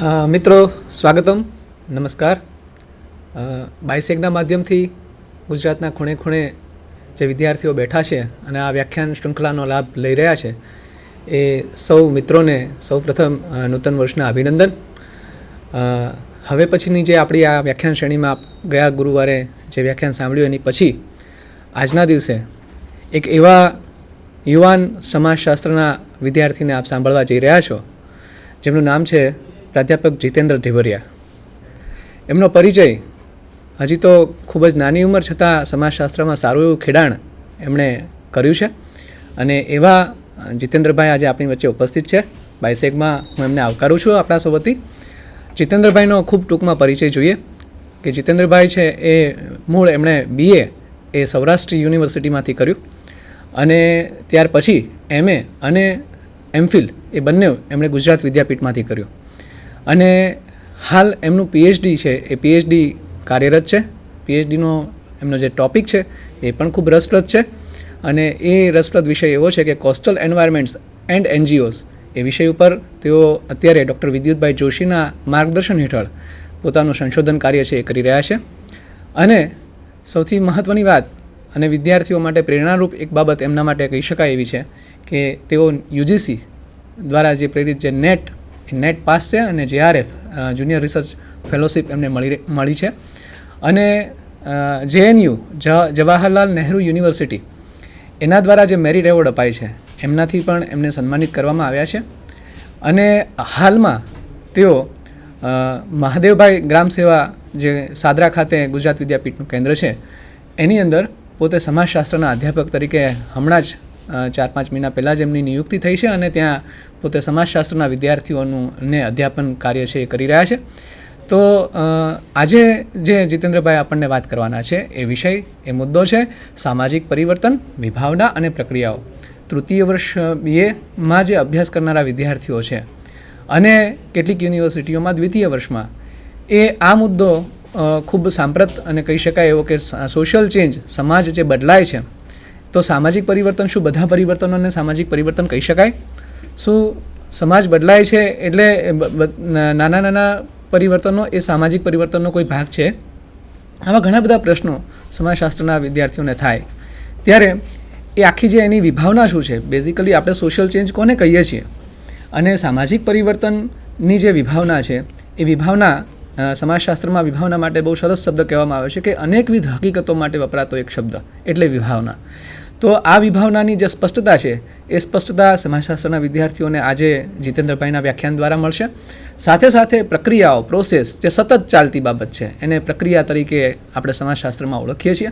મિત્રો સ્વાગતમ નમસ્કાર. બાયસેગના માધ્યમથી ગુજરાતના ખૂણે ખૂણે જે વિદ્યાર્થીઓ બેઠા છે અને આ વ્યાખ્યાન શૃંખલાનો લાભ લઈ રહ્યા છે એ સૌ મિત્રોને સૌપ્રથમ નૂતન વર્ષના અભિનંદન. હવે પછીની જે આપણી આ વ્યાખ્યાન શ્રેણીમાં ગયા ગુરુવારે જે વ્યાખ્યાન સાંભળ્યું એની પછી આજના દિવસે એક એવા યુવાન સમાજશાસ્ત્રના વિદ્યાર્થીને આપ સાંભળવા જઈ રહ્યા છો જેમનું નામ છે પ્રાધ્યાપક જીતેન્દ્ર ઢેબરિયા. એમનો પરિચય હજી તો ખૂબ જ નાની ઉંમર છતાં સમાજશાસ્ત્રમાં સારું એવું ખેડાણ એમણે કર્યું છે અને એવા જીતેન્દ્રભાઈ આજે આપણી વચ્ચે ઉપસ્થિત છે. બાયસેગમાં હું એમને આવકારું છું આપણા સૌ વતી. જીતેન્દ્રભાઈનો ખૂબ ટૂંકમાં પરિચય જોઈએ કે જીતેન્દ્રભાઈ છે એ મૂળ એમણે BA એ સૌરાષ્ટ્ર યુનિવર્સિટીમાંથી કર્યું અને ત્યાર પછી MA અને MPhil એ બંને એમણે ગુજરાત વિદ્યાપીઠમાંથી કર્યું અને હાલ એમનું PhD છે એ PhD કાર્યરત છે. PhDનો એમનો જે ટૉપિક છે એ પણ ખૂબ રસપ્રદ છે અને એ રસપ્રદ વિષય એવો છે કે કોસ્ટલ એન્વાયરમેન્ટ્સ એન્ડ NGOs એ વિષય ઉપર તેઓ અત્યારે ડૉક્ટર વિદ્યુતભાઈ જોશીના માર્ગદર્શન હેઠળ પોતાનું સંશોધન કાર્ય છે એ કરી રહ્યા છે. અને સૌથી મહત્ત્વની વાત અને વિદ્યાર્થીઓ માટે પ્રેરણારૂપ એક બાબત એમના માટે કહી શકાય એવી છે કે તેઓ UGC દ્વારા જે પ્રેરિત જે નેટ પાસ છે અને JRF જુનિયર રિસર્ચ ફેલોશિપ એમને મળી છે અને JNU જવાહરલાલ નહેરુ યુનિવર્સિટી એના દ્વારા જે મેરિટ એવોર્ડ અપાય છે એમનાથી પણ એમને સન્માનિત કરવામાં આવ્યા છે. અને હાલમાં તેઓ મહાદેવભાઈ ગ્રામ સેવા જે સાદરા ખાતે ગુજરાત વિદ્યાપીઠનું કેન્દ્ર છે એની અંદર પોતે સમાજશાસ્ત્રના અધ્યાપક તરીકે હમણાં જ 4-5 મહિના પહેલાં જ એમની નિયુક્તિ થઈ છે અને ત્યાં પોતે સમાજશાસ્ત્રના વિદ્યાર્થીઓનું અધ્યાપન કાર્ય છે એ કરી રહ્યા છે. તો આજે જે જીતેન્દ્રભાઈ આપણને વાત કરવાના છે એ વિષય એ મુદ્દો છે સામાજિક પરિવર્તન, વિભાવના અને પ્રક્રિયાઓ. તૃતીય વર્ષ BAમાં જે અભ્યાસ કરનારા વિદ્યાર્થીઓ છે અને કેટલીક યુનિવર્સિટીઓમાં દ્વિતીય વર્ષમાં એ આ મુદ્દો ખૂબ સાંપ્રત અને કહી શકાય એવો કે સોશિયલ ચેન્જ, સમાજ જે બદલાય છે તો સામાજિક પરિવર્તન, શું બધા પરિવર્તનોને સામાજિક પરિવર્તન કહી શકાય? શું સમાજ બદલાય છે એટલે નાના નાના પરિવર્તનો એ સામાજિક પરિવર્તનનો કોઈ ભાગ છે? આવા ઘણા બધા પ્રશ્નો સમાજશાસ્ત્રના વિદ્યાર્થીઓને થાય ત્યારે એ આખી જે એની વિભાવના શું છે, બેઝિકલી આપણે સોશિયલ ચેન્જ કોને કહીએ છીએ અને સામાજિક પરિવર્તનની જે વિભાવના છે એ વિભાવના સમાજશાસ્ત્રમાં વિભાવના માટે બહુ સરસ શબ્દ કહેવામાં આવે છે કે અનેકવિધ હકીકતો માટે વપરાતો એક શબ્દ એટલે વિભાવના. તો આ વિભાવનાની જે સ્પષ્ટતા છે એ સ્પષ્ટતા સમાજશાસ્ત્રના વિદ્યાર્થીઓને આજે જીતેન્દ્રભાઈના વ્યાખ્યાન દ્વારા મળશે. સાથે સાથે પ્રક્રિયાઓ, પ્રોસેસ જે સતત ચાલતી બાબત છે એને પ્રક્રિયા તરીકે આપણે સમાજશાસ્ત્રમાં ઓળખીએ છીએ.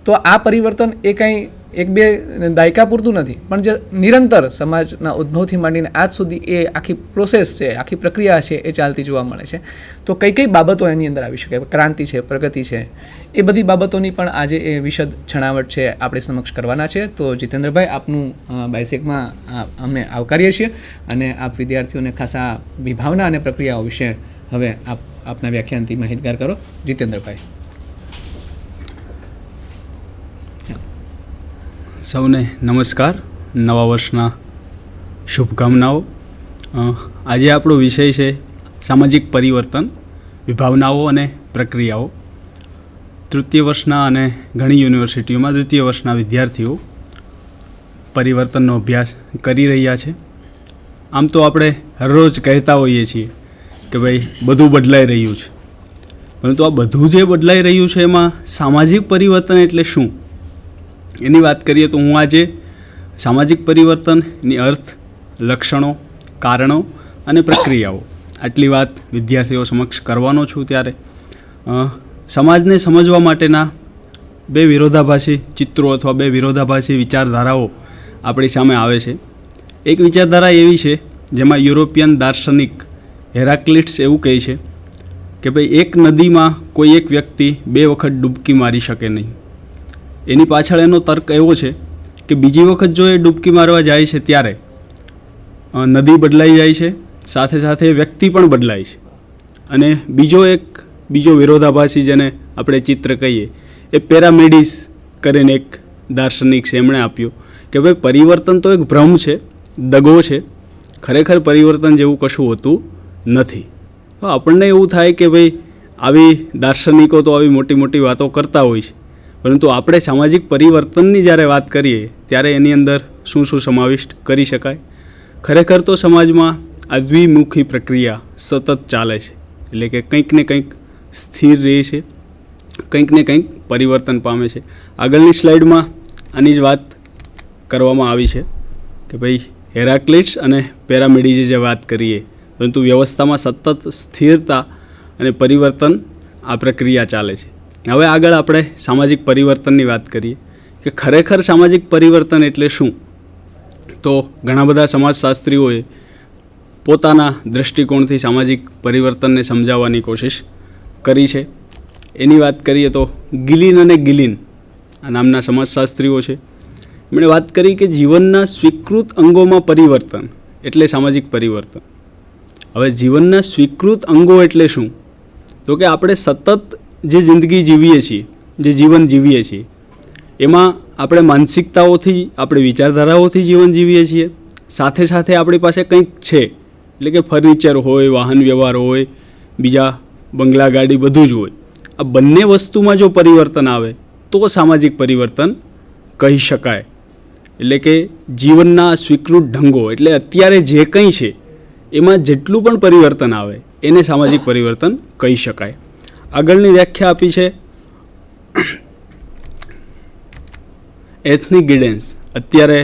તો આ પરિવર્તન એ કંઈ 1-2 દાયકા પૂરતું નથી પણ જે નિરંતર સમાજના ઉદ્ભવથી માંડીને આજ સુધી એ આખી પ્રોસેસ છે, આખી પ્રક્રિયા છે એ ચાલતી જોવા મળે છે. તો કઈ બાબતો એની અંદર આવી શકે? ક્રાંતિ છે, પ્રગતિ છે, એ બધી બાબતોની પણ આજે એ વિશદ છણાવટ છે આપણી સમક્ષ કરવાના છે. તો જીતેન્દ્રભાઈ, આપનું બાયસેગમાં અમને આવકારીએ છીએ અને આપ વિદ્યાર્થીઓને ખાસ આ વિભાવના અને પ્રક્રિયાઓ વિશે હવે આપના વ્યાખ્યાનથી માહિતગાર કરો. જીતેન્દ્રભાઈ. સૌને નમસ્કાર, નવા વર્ષના શુભકામનાઓ. આજે આપણો વિષય છે સામાજિક પરિવર્તન, વિભાવનાઓ અને પ્રક્રિયાઓ. તૃતીય વર્ષના અને ઘણી યુનિવર્સિટીઓમાં દ્વિતીય વર્ષના વિદ્યાર્થીઓ પરિવર્તનનો અભ્યાસ કરી રહ્યા છે. આમ તો આપણે હરરોજ કહેતા હોઈએ છીએ કે ભાઈ બધું બદલાઈ રહ્યું છે, પરંતુ આ બધું જે બદલાઈ રહ્યું છે એમાં સામાજિક પરિવર્તન એટલે શું એની વાત કરીએ તો હું આજે સામાજિક પરિવર્તનની અર્થ, લક્ષણો, કારણો અને પ્રક્રિયાઓ આટલી વાત વિદ્યાર્થીઓ સમક્ષ કરવાનો છું. ત્યારે સમાજને સમજવા માટેના 2 વિરોધાભાસી ચિત્રો અથવા 2 વિરોધાભાસી વિચારધારાઓ આપણી સામે આવે છે. એક વિચારધારા એવી છે જેમાં યુરોપિયન દાર્શનિક હેરાક્લિટ્સ એવું કહે છે કે ભાઈ એક નદીમાં કોઈ એક વ્યક્તિ 2 વખત ડૂબકી મારી શકે નહીં. એની પાછળ એનો તર્ક એવો છે કે બીજી વખત જો એ ડૂબકી મારવા જાય છે ત્યારે નદી બદલાઈ જાય છે, સાથે સાથે વ્યક્તિ પણ બદલાય છે. અને બીજો વિરોધાભાસી જેને આપણે ચિત્ર કહીએ એ પેરામેડિસ કરીને એક દાર્શનિક છે, એમણે આપ્યો કે ભાઈ પરિવર્તન તો એક ભ્રમ છે, દગો છે, ખરેખર પરિવર્તન જેવું કશું હોતું નથી. તો આપણને એવું થાય કે ભાઈ આવી દાર્શનિકો તો આવી મોટી મોટી વાતો કરતા હોય છે, પરંતુ આપણે સામાજિક પરિવર્તનની જ્યારે વાત કરીએ ત્યારે એની અંદર શું શું સમાવિષ્ટ કરી શકાય? ખરેખર તો સમાજમાં આ દ્વિમુખી પ્રક્રિયા સતત ચાલે છે, એટલે કે કંઈક ને કંઈક સ્થિર રહે છે, કંઈક ને કંઈક પરિવર્તન પામે છે. આગળની સ્લાઇડમાં આની જ વાત કરવામાં આવી છે કે ભાઈ હેરાક્લિટ્સ અને પેરામેડિસે જે વાત કરીએ, પરંતુ વ્યવસ્થામાં સતત સ્થિરતા અને પરિવર્તન આ પ્રક્રિયા ચાલે છે. હવે આગળ આપણે સામાજિક પરિવર્તનની વાત કરીએ કે ખરેખર સામાજિક પરિવર્તન એટલે શું? તો ઘણા બધા સમાજશાસ્ત્રીઓએ પોતાના દૃષ્ટિકોણથી સામાજિક પરિવર્તનને સમજાવવાની કોશિશ કરી છે. એની વાત કરીએ તો ગિલિન અને ગિલિન આ નામના સમાજશાસ્ત્રીઓ છે. એમણે વાત કરી કે જીવનના સ્વીકૃત અંગોમાં પરિવર્તન એટલે સામાજિક પરિવર્તન. હવે જીવનના સ્વીકૃત અંગો એટલે શું? તો કે આપણે સતત જે જિંદગી જીવીએ છીએ, જે જીવન જીવીએ છીએ, એમાં આપણે માનસિકતાઓથી, આપણે વિચારધારાઓથી જીવન જીવીએ છીએ. સાથે સાથે આપણી પાસે કંઈક છે, એટલે કે ફર્નિચર હોય, વાહન વ્યવહાર હોય, બીજા બંગલા ગાડી બધું જ હોય. આ બંને વસ્તુમાં જો પરિવર્તન આવે તો સામાજિક પરિવર્તન કહી શકાય. એટલે કે જીવનના સ્વીકૃત ઢંગો એટલે અત્યારે જે કંઈ છે એમાં જેટલું પણ પરિવર્તન આવે એને સામાજિક પરિવર્તન કહી શકાય. આગળની વ્યાખ્યા આપી છે એથનિક ગિડન્સ. અત્યારે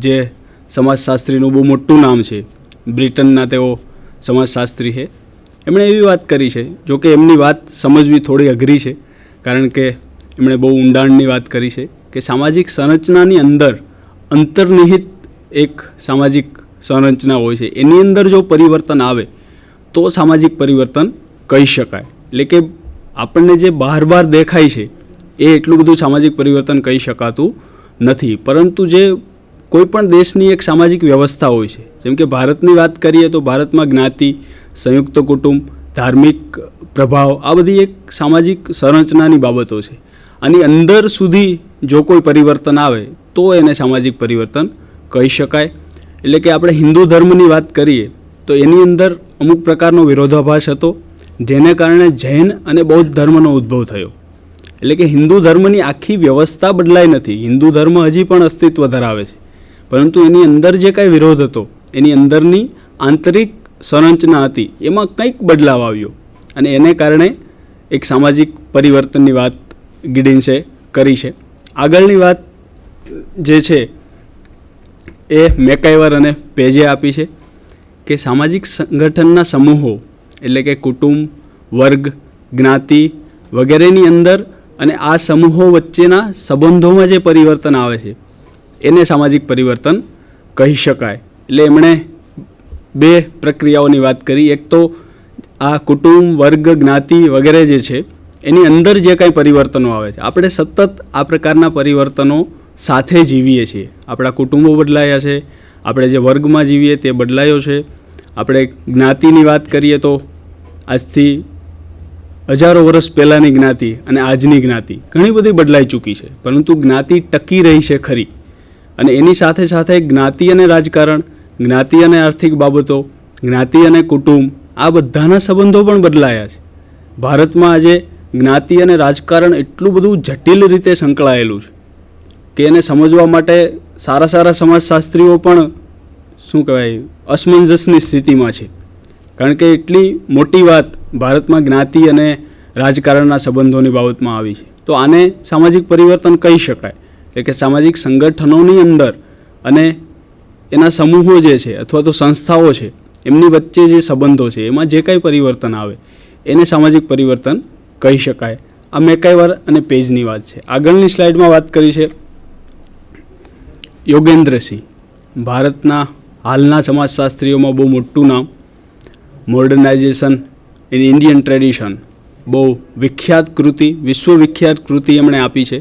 જે સમાજશાસ્ત્રીનું બહુ મોટું નામ છે, બ્રિટનના તેઓ સમાજશાસ્ત્રી છે, એમણે એવી વાત કરી છે. જો કે એમની વાત સમજવી થોડી અઘરી છે, કારણ કે એમણે બહુ ઊંડાણની વાત કરી છે કે સામાજિક સંરચનાની અંદર અંતર્નિહિત એક સામાજિક સંરચના હોય છે, એની અંદર જો પરિવર્તન આવે તો સામાજિક પરિવર્તન કહી શકાય. એટલે કે આપણને જે બહાર દેખાય છે એ એટલું બધું સામાજિક પરિવર્તન કહી શકાતું નથી. પરંતુ જે કોઈ પણ દેશની એક સામાજિક વ્યવસ્થા હોય છે, જેમ કે ભારતની વાત કરીએ તો ભારતમાં જ્ઞાતિ, સંયુક્ત કુટુંબ, ધાર્મિક પ્રભાવ આ બધી એક સામાજિક સંરચનાની બાબતો છે. આની અંદર સુધી જો કોઈ પરિવર્તન આવે તો એને સામાજિક પરિવર્તન કહી શકાય. એટલે કે આપણે હિન્દુ ધર્મની વાત કરીએ તો એની અંદર અમુક પ્રકારનો વિરોધાભાસ હતો, જેને કારણે જૈન અને બૌદ્ધ ધર્મનો ઉદ્ભવ થયો. એટલે કે હિન્દુ ધર્મની આખી વ્યવસ્થા બદલાઈ નથી. હિન્દુ ધર્મ હજી પણ અસ્તિત્વ ધરાવે છે, પરંતુ એની અંદર જે કાંઈ વિરોધ હતો, એની અંદરની આંતરિક સંરચના હતી, એમાં કંઈક બદલાવ આવ્યો અને એને કારણે એક સામાજિક પરિવર્તનની વાત ગિડિન્સે કરી છે. આગળની વાત જે છે એ મેકાઈવર અને પેજે આપી છે કે સામાજિક સંગઠનના સમૂહો એટલે કે કુટુંબ, વર્ગ, જ્ઞાતિ વગેરેની અંદર અને આ સમૂહો વચ્ચેના સંબંધોમાં જે પરિવર્તન આવે છે એને સામાજિક પરિવર્તન કહી શકાય. એટલે એમણે બે પ્રક્રિયાઓની વાત કરી. એક તો આ કુટુંબ, વર્ગ, જ્ઞાતિ વગેરે જે છે એની અંદર જે કાંઈ પરિવર્તનો આવે છે, આપણે સતત આ પ્રકારના પરિવર્તનો સાથે જીવીએ છીએ. આપણા કુટુંબો બદલાયા છે, આપણે જે વર્ગમાં જીવીએ તે બદલાયો છે. આપણે જ્ઞાતિની વાત કરીએ તો આજથી હજારો વર્ષ પહેલાંની જ્ઞાતિ અને આજની જ્ઞાતિ ઘણી બધી બદલાઈ ચૂકી છે, પરંતુ જ્ઞાતિ ટકી રહી છે ખરી. અને એની સાથે સાથે જ્ઞાતિ અને રાજકારણ, જ્ઞાતિ અને આર્થિક બાબતો, જ્ઞાતિ અને કુટુંબ આ બધાના સંબંધો પણ બદલાયા છે. ભારતમાં આજે જ્ઞાતિ અને રાજકારણ એટલું બધું જટિલ રીતે સંકળાયેલું છે કે એને સમજવા માટે સારા સમાજશાસ્ત્રીઓ પણ શું કહેવાય અસમંજસની સ્થિતિમાં છે. કારણ કે એટલી મોટી વાત ભારતમાં જ્ઞાતિ અને રાજકારણના સંબંધોની બાબતમાં આવી છે. તો આને સામાજિક પરિવર્તન કહી શકાય. એટલે કે સામાજિક સંગઠનોની અંદર અને એના સમૂહો જે છે અથવા તો સંસ્થાઓ છે એમની વચ્ચે જે સંબંધો છે એમાં જે કાંઈ પરિવર્તન આવે એને સામાજિક પરિવર્તન કહી શકાય. આ મેકાઈવર અને પેજની વાત છે. આગળની સ્લાઇડમાં વાત કરી છે યોગેન્દ્રસિંહ, ભારતના હાલના સમાજશાસ્ત્રીઓમાં બહુ મોટું નામ. મોડર્નાઇઝેશન ઇન ઇન્ડિયન ટ્રેડિશન બહુ વિખ્યાત કૃતિ, વિશ્વવિખ્યાત કૃતિ એમણે આપી છે.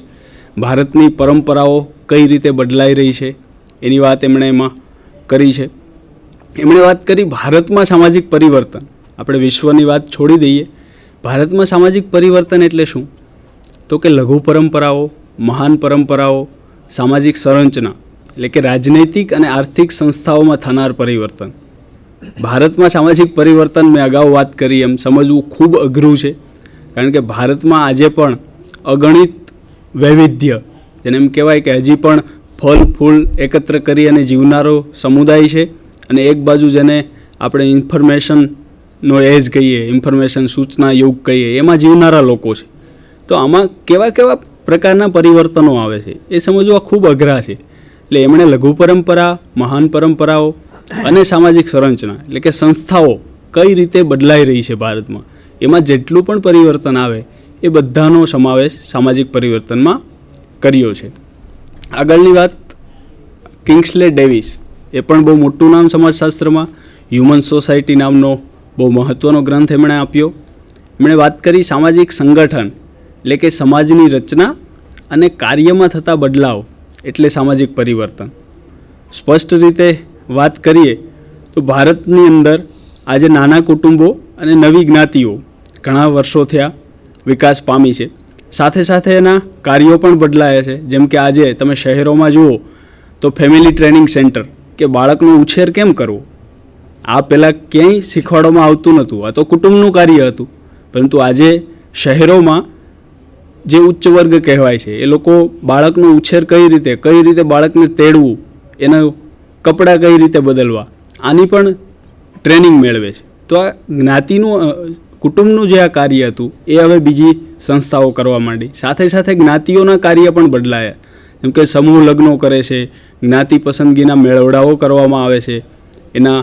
ભારતની પરંપરાઓ કઈ રીતે બદલાઈ રહી છે એની વાત એમણે એમાં કરી છે. એમણે વાત કરી ભારતમાં સામાજિક પરિવર્તન. આપણે વિશ્વની વાત છોડી દઈએ, ભારતમાં સામાજિક પરિવર્તન એટલે શું? તો કે લઘુ પરંપરાઓ, મહાન પરંપરાઓ, સામાજિક સંરચના એટલે કે રાજનૈતિક અને આર્થિક સંસ્થાઓમાં થનાર પરિવર્તન. ભારતમાં સામાજિક પરિવર્તન મેં અગાઉ વાત કરી એમ સમજવું ખૂબ અઘરું છે, કારણ કે ભારતમાં આજે પણ અગણિત વૈવિધ્ય, જેને એમ કહેવાય કે હજી પણ ફળ ફૂલ એકત્ર કરી અને જીવનારો સમુદાય છે, અને એક બાજુ જેને આપણે ઇન્ફોર્મેશનનો એજ કહીએ, ઇન્ફોર્મેશન સૂચના યુગ કહીએ, એમાં જીવનારા લોકો છે. તો આમાં કેવા કેવા પ્રકારના પરિવર્તનો આવે છે એ સમજવા ખૂબ અઘરા છે. એટલે એમણે લઘુ પરંપરા, મહાન પરંપરાઓ અને સામાજિક સંરચના એટલે કે સંસ્થાઓ કઈ રીતે બદલાઈ રહી છે ભારતમાં, એમાં જેટલું પણ પરિવર્તન આવે એ બધાનો સમાવેશ સામાજિક પરિવર્તનમાં કર્યો છે. આગળની વાત, કિંગ્સલે ડેવિસ, એ પણ બહુ મોટું નામ સમાજશાસ્ત્રમાં. હ્યુમન સોસાયટી નામનો બહુ મહત્ત્વનો ગ્રંથ એમણે આપ્યો. એમણે વાત કરી સામાજિક સંગઠન એટલે કે સમાજની રચના અને કાર્યમાં થતા બદલાવ એટલે સામાજિક પરિવર્તન. સ્પષ્ટ રીતે વાત કરીએ તો ભારતની અંદર આજે નાના કુટુંબો અને નવી જ્ઞાતિઓ ઘણા વર્ષો થયા વિકાસ પામી છે. સાથે સાથે એના કાર્યો પણ બદલાયા છે. જેમ કે આજે તમે શહેરોમાં જુઓ તો ફેમિલી ટ્રેનિંગ સેન્ટર, કે બાળકનો ઉછેર કેમ કરવો, આ પહેલાં ક્યાંય શીખવાડવામાં આવતું નહોતું. આ તો કુટુંબનું કાર્ય હતું. પરંતુ આજે શહેરોમાં જે ઉચ્ચ વર્ગ કહેવાય છે એ લોકો બાળકનો ઉછેર કઈ રીતે બાળકને તેડવું, એના કપડાં કઈ રીતે બદલવા, આની પણ ટ્રેનિંગ મેળવે છે. તો આ જ્ઞાતિનું, કુટુંબનું જે આ કાર્ય હતું એ હવે બીજી સંસ્થાઓ કરવા માંડી. સાથે સાથે જ્ઞાતિઓના કાર્ય પણ બદલાયા. જેમ કે સમૂહ લગ્નો કરે છે, જ્ઞાતિ પસંદગીના મેળવડાઓ કરવામાં આવે છે, એના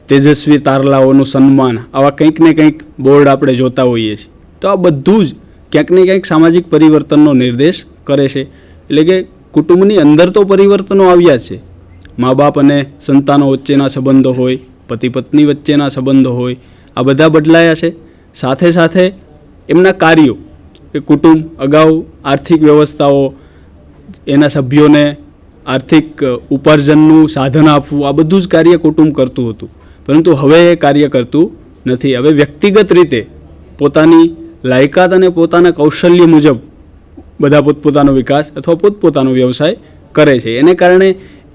તેજસ્વી તારલાઓનું સન્માન, આવા કંઈક ને કંઈક બોર્ડ આપણે જોતા હોઈએ છીએ. તો આ બધું જ ક્યાંક ને ક્યાંક સામાજિક પરિવર્તનનો નિર્દેશ કરે છે. એટલે કે કુટુંબની અંદર તો પરિવર્તનો આવ્યા છે. મા બાપ અને સંતાનો વચ્ચેના સંબંધો હોય, પતિ પત્ની વચ્ચેના સંબંધો હોય, આ બધા બદલાયા છે. સાથે સાથે એમના કાર્યો, એ કુટુંબ અગાઉ આર્થિક વ્યવસ્થાઓ, એના સભ્યોને આર્થિક ઉપાર્જનનું સાધન આપવું, આ બધું જ કાર્ય કુટુંબ કરતું હતું. પરંતુ હવે એ કાર્ય કરતું નથી. હવે વ્યક્તિગત રીતે પોતાની લાયકાત અને પોતાના કૌશલ્ય મુજબ બધા પોતપોતાનો વિકાસ અથવા પોતપોતાનો વ્યવસાય કરે છે. એને કારણે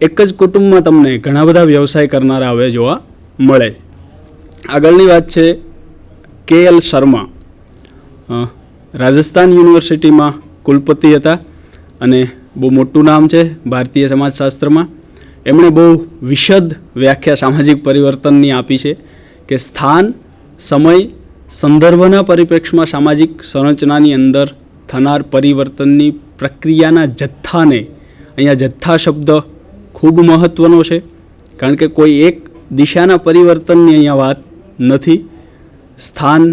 એક જ કુટુંબમાં તમને ઘણા બધા વ્યવસાય કરનારા હવે જોવા મળે છે. આગળની વાત છે KL શર્મા. રાજસ્થાન યુનિવર્સિટીમાં કુલપતિ હતા અને બહુ મોટું નામ છે ભારતીય સમાજશાસ્ત્રમાં. એમણે બહુ વિશદ વ્યાખ્યા સામાજિક પરિવર્તનની આપી છે કે સ્થાન, સમય, સંદર્ભના પરિપ્રેક્ષમાં સામાજિક સંરચનાની અંદર થનાર પરિવર્તનની પ્રક્રિયાના જથ્થાને, અહીંયા જથ્થા શબ્દ ખૂબ મહત્ત્વનો છે, કારણ કે કોઈ એક દિશાના પરિવર્તનની અહીંયા વાત નથી. સ્થાન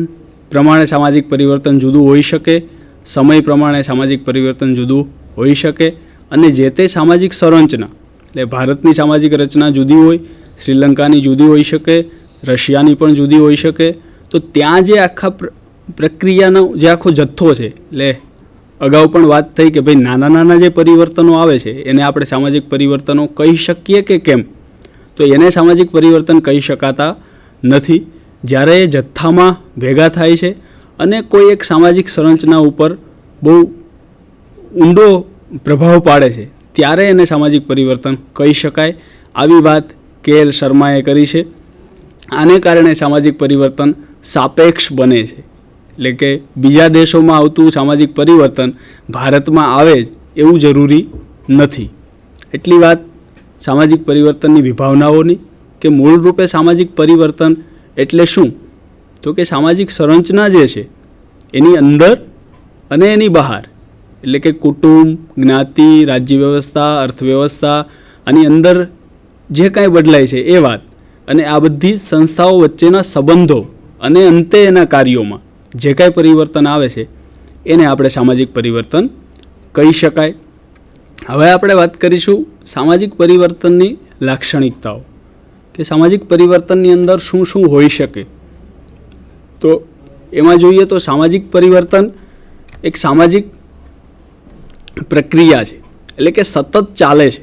પ્રમાણે સામાજિક પરિવર્તન જુદું હોઈ શકે, સમય પ્રમાણે સામાજિક પરિવર્તન જુદું હોઈ શકે, અને જે તે સામાજિક સંરચના, એટલે ભારતની સામાજિક રચના જુદી હોય, શ્રીલંકાની જુદી હોઈ શકે, રશિયાની પણ જુદી હોઈ શકે. તો ત્યાં જે આખા પ્રક્રિયાનો જે આખો જથ્થો છે, એટલે અગાઉ પણ વાત થઈ કે ભાઈ નાના નાના જે પરિવર્તનો આવે છે એને આપણે સામાજિક પરિવર્તનો કહી શકીએ કે કેમ, તો એને સામાજિક પરિવર્તન કહી શકાતા નથી. જ્યારે એ જથ્થામાં ભેગા થાય છે અને કોઈ એક સામાજિક સંરચના ઉપર બહુ ઊંડો પ્રભાવ પાડે છે, ત્યારે એને સામાજિક પરિવર્તન કહી શકાય. આવી વાત KL શર્માએ કરી છે. આને કારણે સામાજિક પરિવર્તન સાપેક્ષ બને છે. એટલે કે બીજા દેશોમાં આવતું સામાજિક પરિવર્તન ભારતમાં આવે જ એવું જરૂરી નથી. એટલી વાત સામાજિક પરિવર્તનની વિભાવનાઓની, કે મૂળ રૂપે સામાજિક પરિવર્તન એટલે શું, તો કે સામાજિક સંરચના જે છે એની અંદર અને એની બહાર, એટલે કે કુટુંબ, જ્ઞાતિ, રાજ્ય વ્યવસ્થા, અર્થવ્યવસ્થા, આની અંદર જે કાંઈ બદલાય છે એ વાત, અને આ બધી સંસ્થાઓ વચ્ચેના સંબંધો, અને અંતે એના કાર્યોમાં જે કાંઈ પરિવર્તન આવે છે એને આપણે સામાજિક પરિવર્તન કહી શકાય. હવે આપણે વાત કરીશું સામાજિક પરિવર્તનની લાક્ષણિકતાઓ, કે સામાજિક પરિવર્તનની અંદર શું શું હોઈ શકે. તો એમાં જોઈએ તો સામાજિક પરિવર્તન એક સામાજિક પ્રક્રિયા છે, એટલે કે સતત ચાલે છે,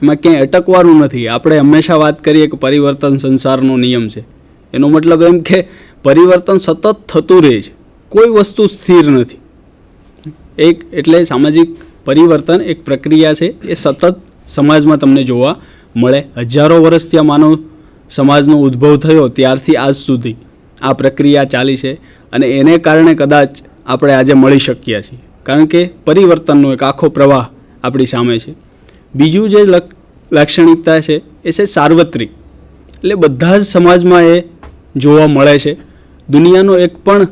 એમાં ક્યાંય અટકવાનું નથી. આપણે હંમેશા વાત કરીએ કે પરિવર્તન સંસારનો નિયમ છે. એનો મતલબ એમ કે પરિવર્તન સતત થતું રહે છે, કોઈ વસ્તુ સ્થિર નથી. એટલે સામાજિક પરિવર્તન એક પ્રક્રિયા છે, એ સતત સમાજમાં તમને જોવા મળે. હજારો વર્ષથી આ માનવ સમાજનો ઉદ્ભવ થયો ત્યારથી આજ સુધી આ પ્રક્રિયા ચાલી છે અને એને કારણે કદાચ આપણે આજે મળી શક્યા છીએ, કારણ કે પરિવર્તનનો એક આખો પ્રવાહ આપણી સામે છે. બીજું જે લાક્ષણિકતા છે એ છે સાર્વત્રિક, એટલે બધા જ સમાજમાં એ જોવા મળે છે. દુનિયાનો એક પણ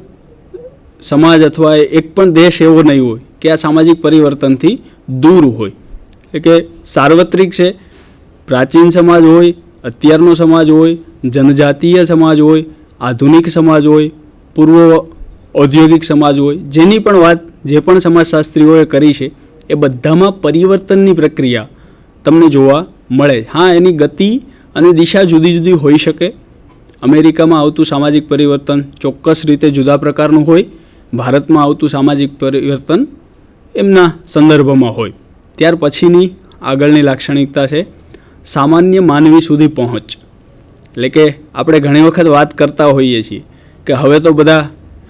સમાજ અથવા એક પણ દેશ એવો નહીં હોય કે આ સામાજિક પરિવર્તનથી દૂર હોય. એટલે કે સાર્વત્રિક છે. પ્રાચીન સમાજ હોય, અત્યારનો સમાજ હોય, જનજાતીય સમાજ હોય, આધુનિક સમાજ હોય, પૂર્વ ઔદ્યોગિક સમાજ હોય, જેની પણ વાત જે પણ સમાજશાસ્ત્રીઓએ કરી છે એ બધામાં પરિવર્તનની પ્રક્રિયા તમને જોવા મળે. હા, એની ગતિ અને દિશા જુદી જુદી હોઈ શકે. અમેરિકામાં આવતું સામાજિક પરિવર્તન ચોક્કસ રીતે જુદા પ્રકારનું હોય, ભારતમાં આવતું સામાજિક પરિવર્તન એમના સંદર્ભમાં હોય. ત્યાર પછીની આગળની લાક્ષણિકતા છે સામાન્ય માનવી સુધી પહોંચ. એટલે કે આપણે ઘણી વખત વાત કરતા હોઈએ છીએ કે હવે તો બધા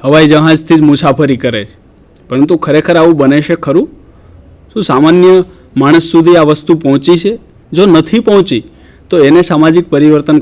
હવાઈ જહાજથી જ મુસાફરી કરે છે, પરંતુ ખરેખર આવું બને છે ખરું? શું સામાન્ય માણસ સુધી આ વસ્તુ પહોંચી છે? જો નથી પહોંચી તો એને સામાજિક પરિવર્તન